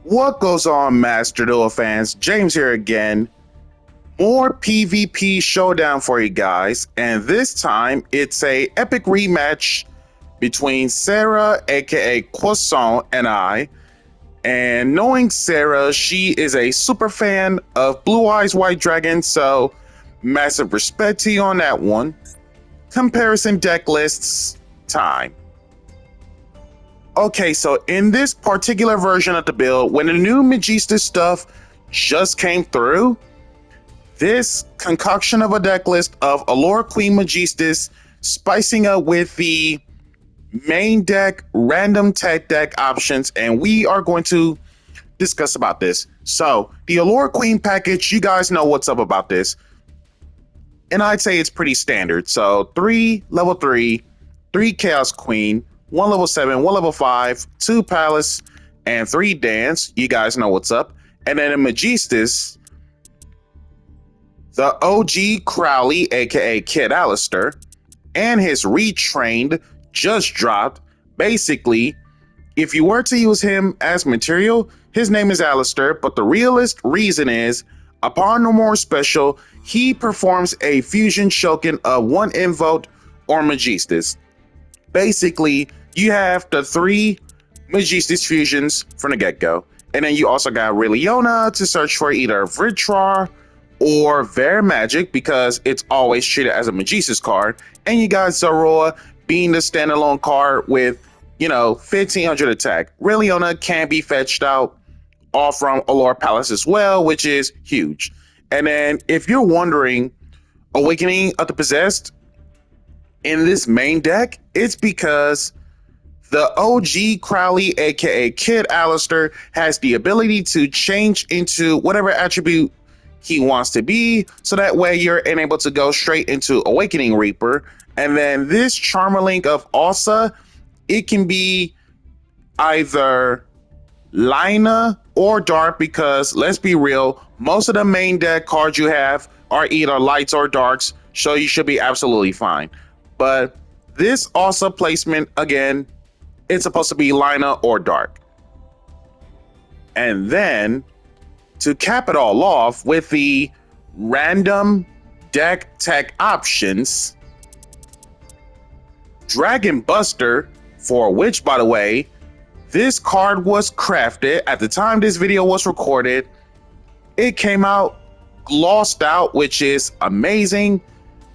What goes on, Master Duel fans? James here again. More PvP Showdown for you guys, and this time it's a epic rematch between Sarah, aka Croissant, and I. And knowing Sarah, she is a super fan of Blue Eyes White Dragon, so massive respect to you on that one. Comparison deck lists time. Okay, so in this particular version of the build, when the new Magistus stuff just came through, this concoction of a deck list of Allure Queen Magistus spicing up with the main deck random tech deck options, and we are going to discuss about this. So the Allure Queen package, you guys know what's up about this, and I'd say it's pretty standard. So 3 level 3, 3 Chaos Queen, 1 level 7, 1 level 5, 2 Palace, and 3 Dance. You guys know what's up. And then in Magistus, the OG Crowley, aka Kid Alistair, and his retrained just dropped. Basically, if you were to use him as material, his name is Alistair, but the realist reason is, upon no more special, he performs a fusion shoken of 1 Invoke or Magistus. Basically, you have the 3 Magistus fusions from the get-go. And then you also got Reliona to search for either Vitrar or Ver Magic, because it's always treated as a Magistus card. And you got Zoroa being the standalone card with, 1500 attack. Reliona can be fetched out all from Allure Palace as well, which is huge. And then if you're wondering, Awakening of the Possessed in this main deck, it's because the OG Crowley, aka Kid Alistair, has the ability to change into whatever attribute he wants to be, so that way you're unable to go straight into Awakening Reaper. And then this Charmer Link of Asa, it can be either Lina or Dark, because let's be real, most of the main deck cards you have are either lights or darks, so you should be absolutely fine. But this Asa placement, again, it's supposed to be Lina or Dark. And then to cap it all off with the random deck tech options, Dragon Buster, for which, by the way, this card was crafted at the time this video was recorded. It came out glossed out, which is amazing.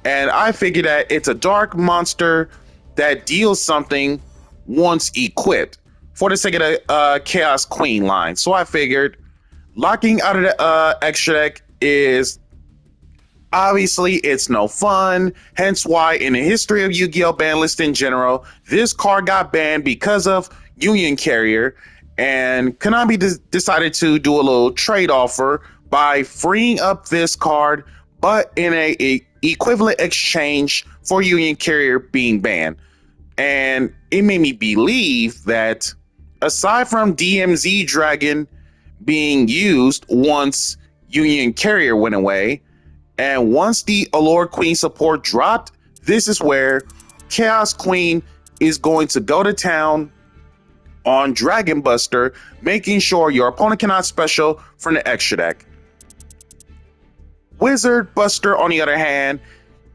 And I figured that it's a dark monster that deals something once equipped for the sake of the Chaos Queen line. So I figured locking out of the extra deck is obviously it's no fun. Hence why in the history of Yu-Gi-Oh! Ban list in general, this card got banned because of Union Carrier, and Konami decided to do a little trade offer by freeing up this card, but in a equivalent exchange for Union Carrier being banned. And it made me believe that aside from DMZ Dragon being used once Union Carrier went away, and once the Allure Queen support dropped, this is where Chaos Queen is going to go to town on Dragon Buster, making sure your opponent cannot special from the extra deck. Wizard Buster, on the other hand,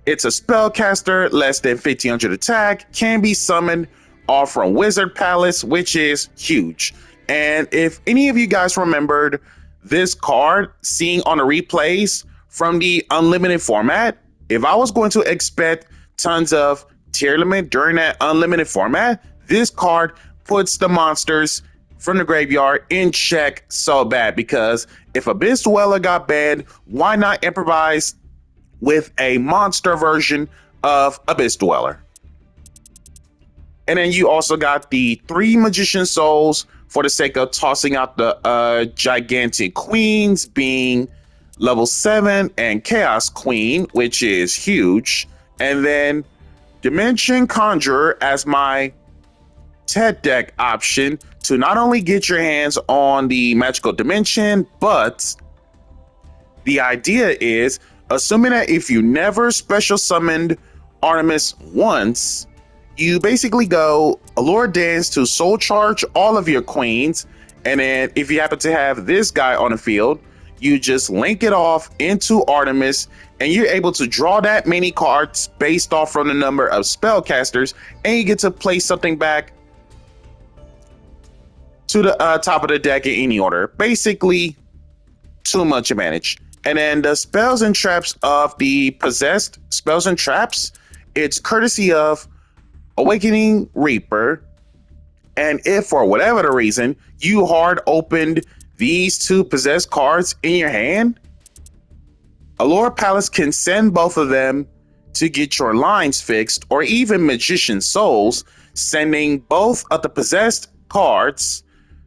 it's a spellcaster, less than 1500 attack, can be summoned off from Wizard Palace, which is huge. And if any of you guys remembered this card, seeing on the replays from the unlimited format, if I was going to expect tons of tier limit during that unlimited format, this card puts the monsters from the graveyard in check so bad, because if Abyss Dweller got banned, why not improvise with a monster version of Abyss Dweller? And then you also got the 3 Magician Souls for the sake of tossing out the Gigantic Queens being level 7 and Chaos Queen, which is huge. And then Dimension Conjurer as my TED deck option to not only get your hands on the magical dimension, but the idea is, assuming that if you never special summoned Artemis once, you basically go Allure Dance to soul charge all of your queens, And then if you happen to have this guy on the field, you just link it off into Artemis, and you're able to draw that many cards based off from the number of spellcasters, and you get to place something back to the top of the deck in any order. Basically, too much advantage. And then the spells and traps of the possessed spells and traps, it's courtesy of Awakening Reaper. And if for whatever the reason you hard opened these two possessed cards in your hand, Allure Palace can send both of them to get your lines fixed, or even Magician Souls, sending both of the possessed cards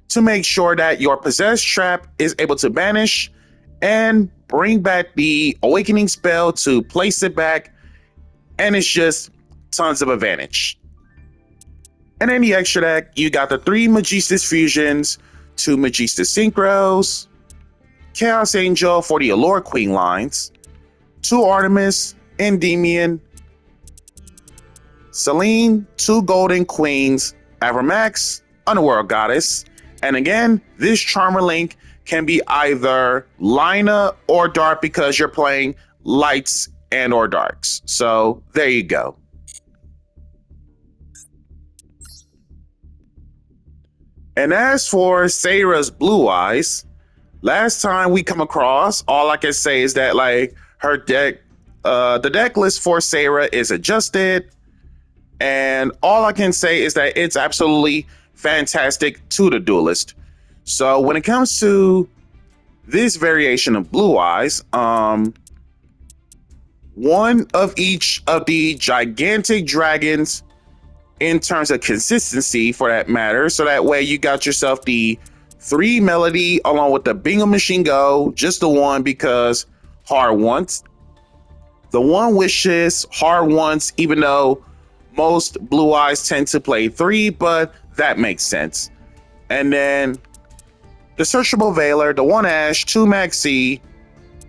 to make sure that your possessed trap is able to banish and bring back the awakening spell to place it back, and it's just tons of advantage. And in the extra deck, you got the 3 Magistus fusions, 2 Magistus synchros, Chaos Angel for the Allure Queen lines, 2 Artemis, Endymion, Selene, 2 Golden Queens, Avramax, Underworld Goddess. And again, this Charmer link can be either Lina or Dark because you're playing lights and or darks. So there you go. And as for Sarah's Blue Eyes, last time we come across, all I can say is that like her deck, the deck list for Sarah is adjusted, and all I can say is that it's absolutely fantastic to the duelist. So when it comes to this variation of Blue Eyes, one of each of the gigantic dragons in terms of consistency for that matter. So that way you got yourself the 3 Melody along with the Bingo Machine Go, just the one because hard once. The 1 Wishes, hard once, even though most Blue Eyes tend to play 3, but that makes sense. And then the Searchable Veiler, the 1 Ash, 2 Maxi,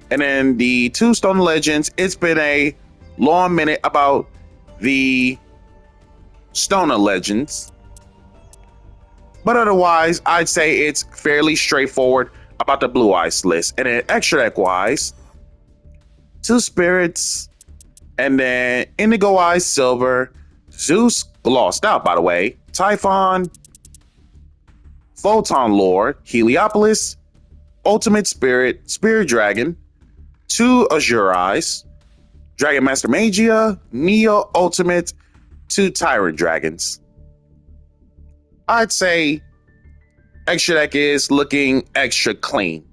and then the 2 Stone Legends. It's been a long minute about the Stoner Legends, but otherwise I'd say it's fairly straightforward about the Blue Eyes list. And then extra deck wise, 2 Spirits, and then Indigo Eyes Silver, Zeus Lost Out by the way, Typhon, Photon Lord, Heliopolis, Ultimate Spirit, Spirit Dragon, 2 Azure Eyes, Dragon Master Magia, Neo Ultimate, 2 Tyrant Dragons. I'd say extra deck is looking extra clean.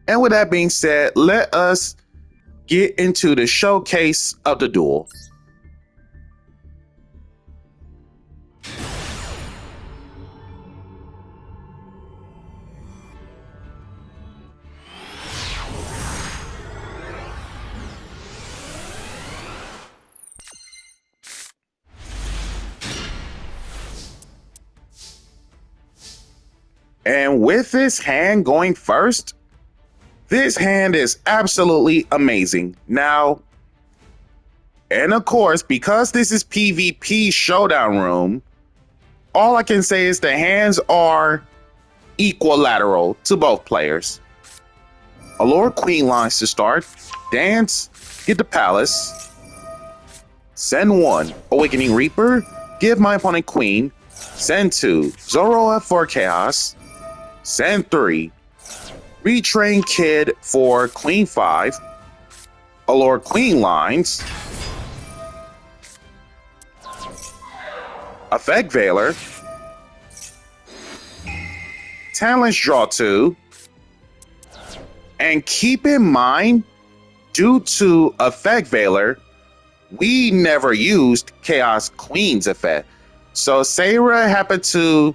And with that being said, let us get into the showcase of the duel. And with this hand going first, this hand is absolutely amazing. Now, and of course, because this is PvP Showdown Room, all I can say is the hands are equilateral to both players. Allure Queen lines to start. Dance, get the Palace. Send 1, Awakening Reaper, give my opponent Queen. Send 2, Zoroa for Chaos. Send 3, Retrain Kid for Queen 5, Allure Queen lines, Effect Veiler, Talents draw 2, and keep in mind, due to Effect Veiler, we never used Chaos Queen's effect. So Sarah happened to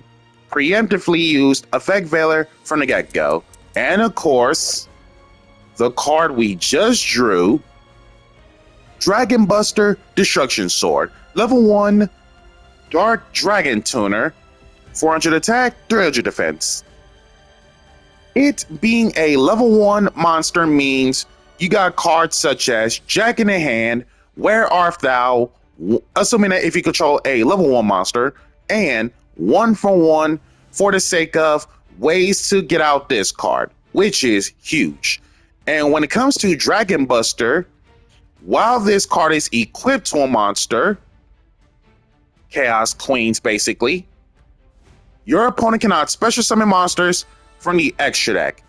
preemptively used Effect Veiler from the get-go. And of course, the card we just drew, Dragon Buster Destruction Sword. Level 1 Dark Dragon Tuner, 400 attack, 300 defense. It being a level 1 monster means you got cards such as Jack in the Hand, Where Art Thou, assuming that if you control a level 1 monster, and 1 for 1 for the sake of ways to get out this card, which is huge. And when it comes to Dragon Buster, while this card is equipped to a monster, Chaos Queens basically, your opponent cannot special summon monsters from the extra deck.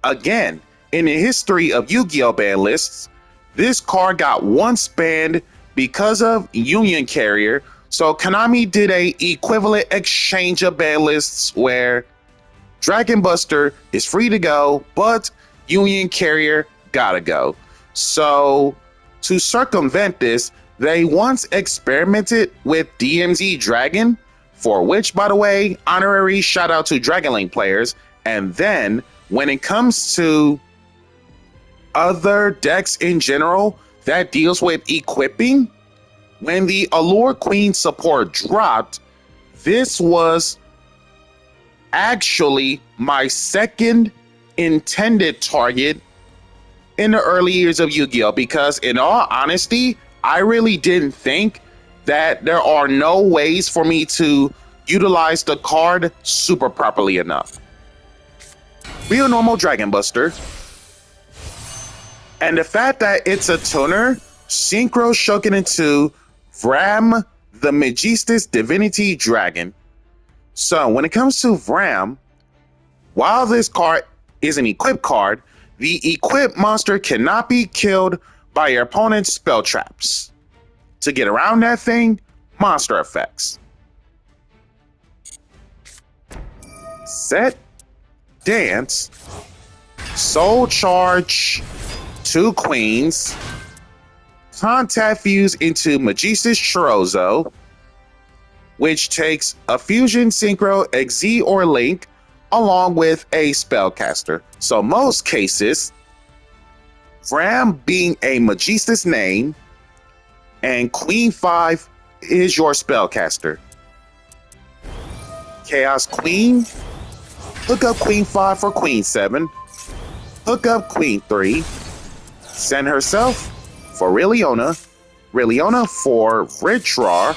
Again, in the history of Yu-Gi-Oh! Ban lists, this card got once banned because of Union Carrier, so Konami did a equivalent exchange of ban lists where Dragon Buster is free to go, but Union Carrier gotta go. So to circumvent this, they once experimented with DMZ Dragon, for which, by the way, honorary shout out to Dragon Link players. And then when it comes to other decks in general that deals with equipping, when the Allure Queen support dropped, this was actually my second intended target in the early years of Yu-Gi-Oh! Because in all honesty, I really didn't think that there are no ways for me to utilize the card super properly enough. Real normal Dragon Buster. And the fact that it's a tuner, Synchro Shoken into Vram, the Magistus Divinity Dragon. So when it comes to Vram, while this card is an equipped card, the equipped monster cannot be killed by your opponent's spell traps. To get around that thing, monster effects. Set, dance, soul charge, 2 queens, contact fuse into Magistus Chorozo, which takes a fusion synchro, XZ, or link, along with a spellcaster. So most cases, Vram being a Magistus name, and Queen 5 is your spellcaster. Chaos Queen, hook up Queen 5 for Queen 7, hook up Queen 3, send herself for Rilliona, Rilliona for Ritrar,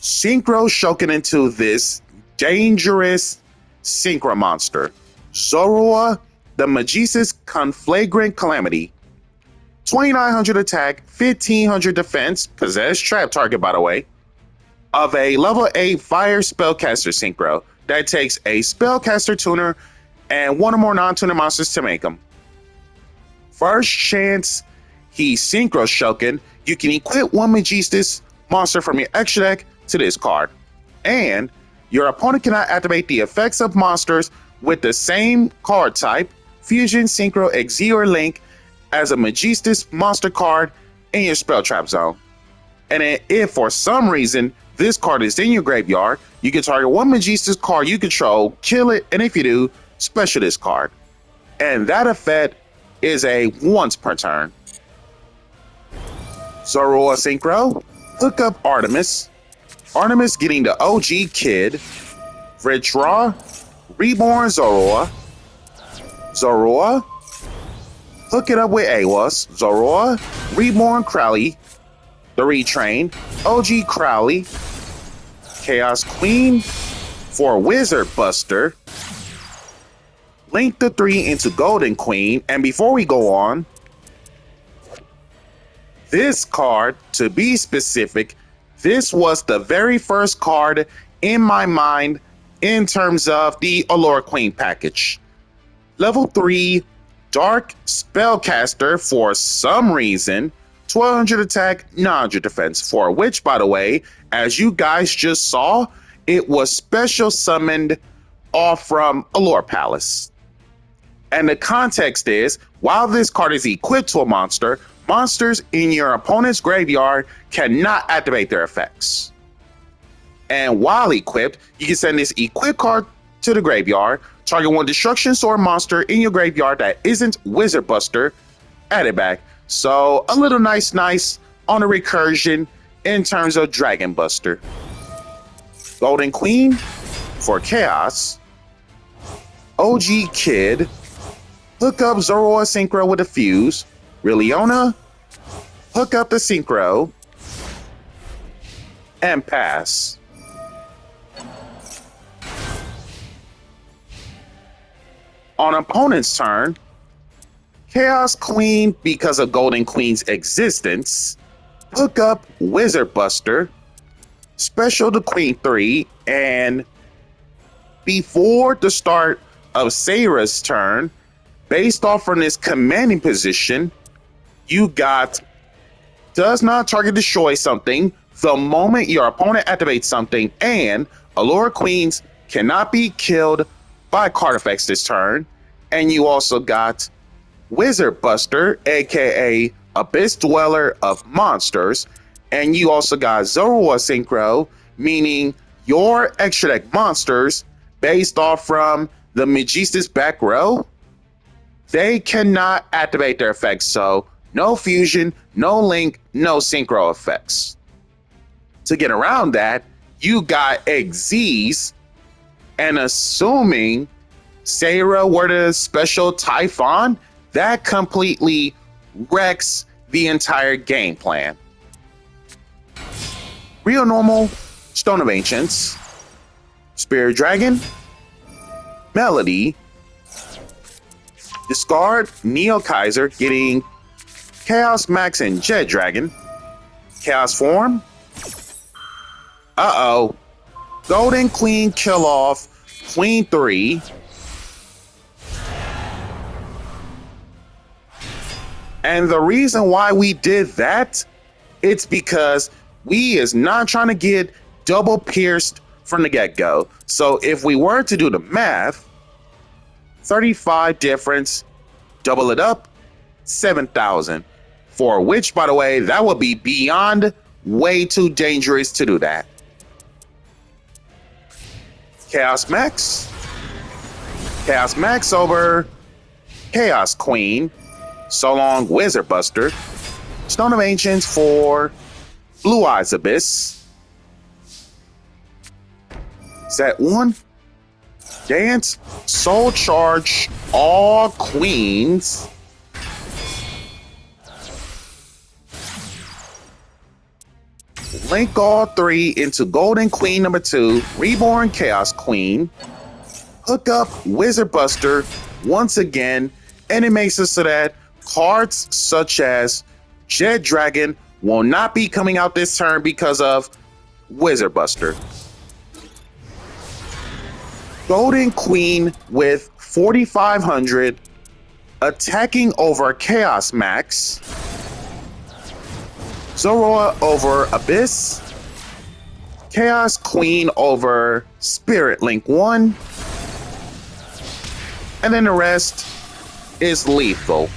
Synchro Shoken into this dangerous Synchro monster, Zorua, the Magistus Conflagrant Calamity. 2900 attack, 1500 defense, possessed trap target by the way, of a level 8 fire spellcaster synchro that takes a spellcaster tuner and 1 or more non-tuner monsters to make them. First chance he synchro Shoken, you can equip 1 Magistus monster from your extra deck to this card. And your opponent cannot activate the effects of monsters with the same card type, fusion, synchro, XZ, or link as a Magistus monster card in your spell trap zone. And then if for some reason this card is in your graveyard, you can target 1 Magistus card you control, kill it, and if you do, special this card. And that effect is a once per turn. Zorua Synchro, hook up Artemis. Artemis getting the OG Kid, Ritrar, Reborn Zorua, Zorua, hook it up with Awas, Zorua, Reborn Crowley, the Retrained, OG Crowley, Chaos Queen for Wizard Buster, link the 3 into Golden Queen, and before we go on, this card, to be specific, this was the very first card in my mind in terms of the Allure Queen package. Level 3 Dark Spellcaster for some reason, 1200 attack, 900 defense, for which, by the way, as you guys just saw, it was special summoned off from Allure Palace. And the context is, while this card is equipped to a monster, monsters in your opponent's graveyard cannot activate their effects. And while equipped, you can send this equipped card to the graveyard, target 1 Destruction Sword monster in your graveyard that isn't Wizard Buster, add it back. So a little nice on a recursion in terms of Dragon Buster. Golden Queen for Chaos, OG Kid, hook up Zorua Synchro with a fuse, Rilliona, hook up the Synchro, and pass. On opponent's turn, Chaos Queen, because of Golden Queen's existence, hook up Wizard Buster, special to Queen 3, and before the start of Sarah's turn, based off from this commanding position, you got does not target destroy something the moment your opponent activates something, and Allure Queens cannot be killed by card effects this turn. And you also got Wizard Buster, aka Abyss Dweller of Monsters, and you also got Zorua Synchro, meaning your extra deck monsters based off from the Magistus back row, they cannot activate their effects, so no fusion, no link, no synchro effects. To get around that, you got Xyz, and assuming Sarah were to special Typhon, that completely wrecks the entire game plan. Real normal, Stone of Ancients, Spirit Dragon, Melody, discard Neo Kaiser, getting Chaos Max and Jet Dragon, Chaos Form. Golden Queen kill off Queen 3. And the reason why we did that, it's because we is not trying to get double pierced from the get-go. So if we were to do the math, 35 difference, double it up, 7,000. For which, by the way, that would be beyond way too dangerous to do that. Chaos Max over Chaos Queen, so long Wizard Buster, Stone of Ancients for Blue Eyes Abyss. Set 1, Dance, Soul Charge all Queens. Link all 3 into Golden Queen number 2, Reborn Chaos Queen. Hook up Wizard Buster once again, and it makes it so that cards such as Jet Dragon will not be coming out this turn because of Wizard Buster. Golden Queen with 4,500, attacking over Chaos Max. Zorua over Abyss. Chaos Queen over Spirit Link 1. And then the rest is lethal.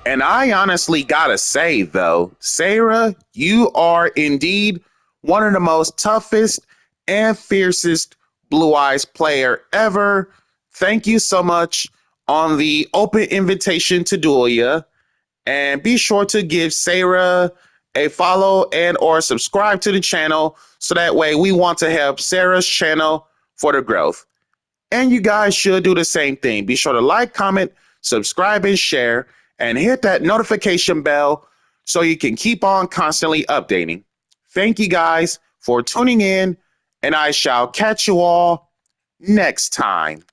And I honestly gotta say, though, Sarah, you are indeed one of the most toughest and fiercest Blue Eyes player ever. Thank you so much on the open invitation to duel ya. And be sure to give Sarah a follow and or subscribe to the channel, so that way we want to help Sarah's channel for the growth. And you guys should do the same thing. Be sure to like, comment, subscribe, and share, and hit that notification bell so you can keep on constantly updating. Thank you guys for tuning in, and I shall catch you all next time.